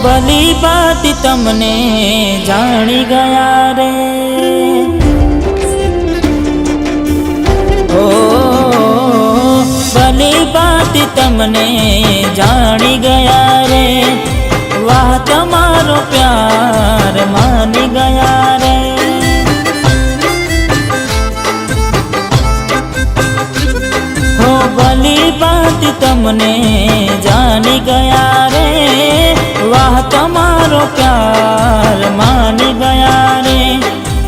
ભલી બાત તમને જાણી ગયા રે, ઓ ભલી બાત તમને જાણી ગયા રે, વાહ તમારો પ્યાર માની ગયા રે। हो भली बात तमने जानी गया रे, वाह तमारो प्यार मानी गया रे।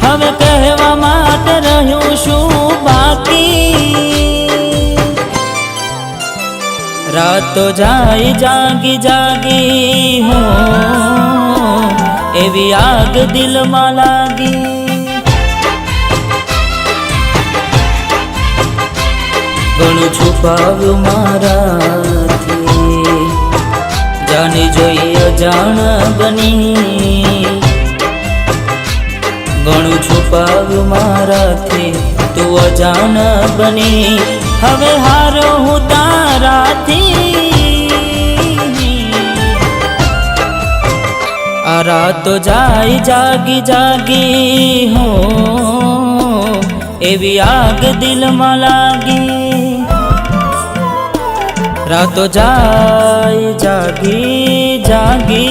हवे कहवा माट रह्यु शू बाकी, रातो जाई जागी जागी हो, एवी आग दिल में लागी। घणું છુપાવ્યું મારાથી, જાણી જોઈ અજાણ બની। ઘણું છુપાવ્યું મારાથી, તું અજાણ બની। હવે હારો હું તારાથી, આ રાતો જાય જાગી જાગી હો, એવી આગ દિલમાં લાગી। रातो जाए जागी जागी।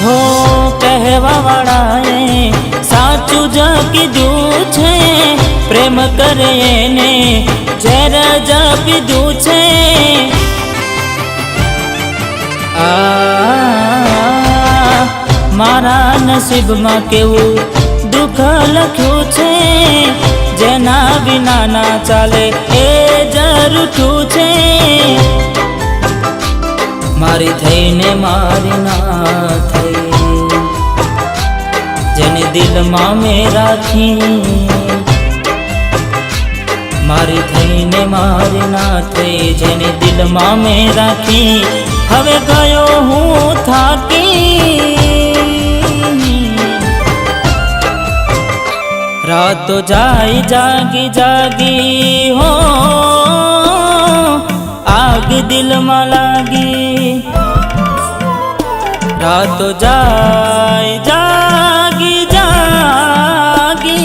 हो कहवा वाळाए साचू ज कीधुं छे, प्रेम करे ने झेर ज पीधुं छे। आ मारा नसीब में केवुं दुख लख्युं छे, जेना विना ना चाले ए जरूठुं छे। मारी थईने मारी ना थई, जेने दिल मां में राखी। मारी थईने मारी ना थई, जेने दिल मां में राखी। हवे गयो हूँ थाकी, रातो जाई जागी जागी हो, आग दिल में लागी। रातो जाए जागी जागी।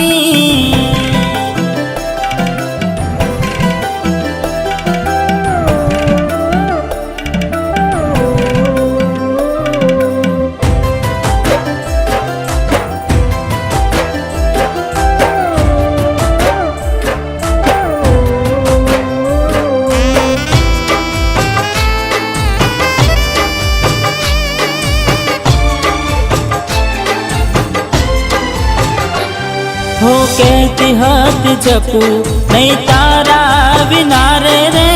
हो कहती हत जपू नहीं तारा विना रे रे,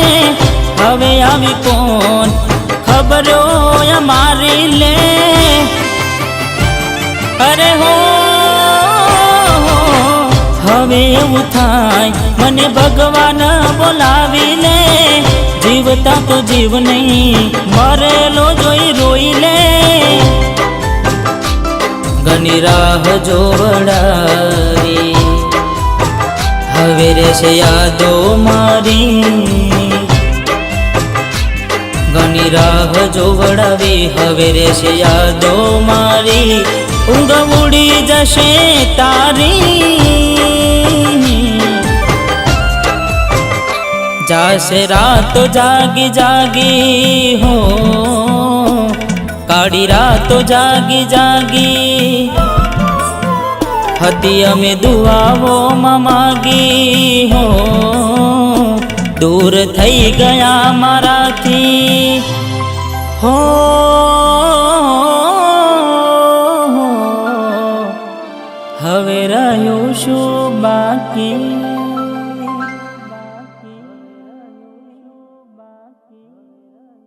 हवे आवी कोण खबरो अमारी ले। अरे हो हवे एवुं थाय मने भगवान बोलावी ले। जीवता तो जीव नहीं, मरेलो जोई रोई ले। घनी राह जोवड़ावी, हवे रेशे यादो मारी। घनी राह जोवड़ावी, हवे रेशे यादो मारी। ऊंघ उड़ी जशे तारी, जाशे रातो जागी जागी हो, काड़ी रातो जागी जागी। हती अमे दुआओ मागी हो, दूर थई गया माराथी हो। हवे रह्युं शुं बाकी।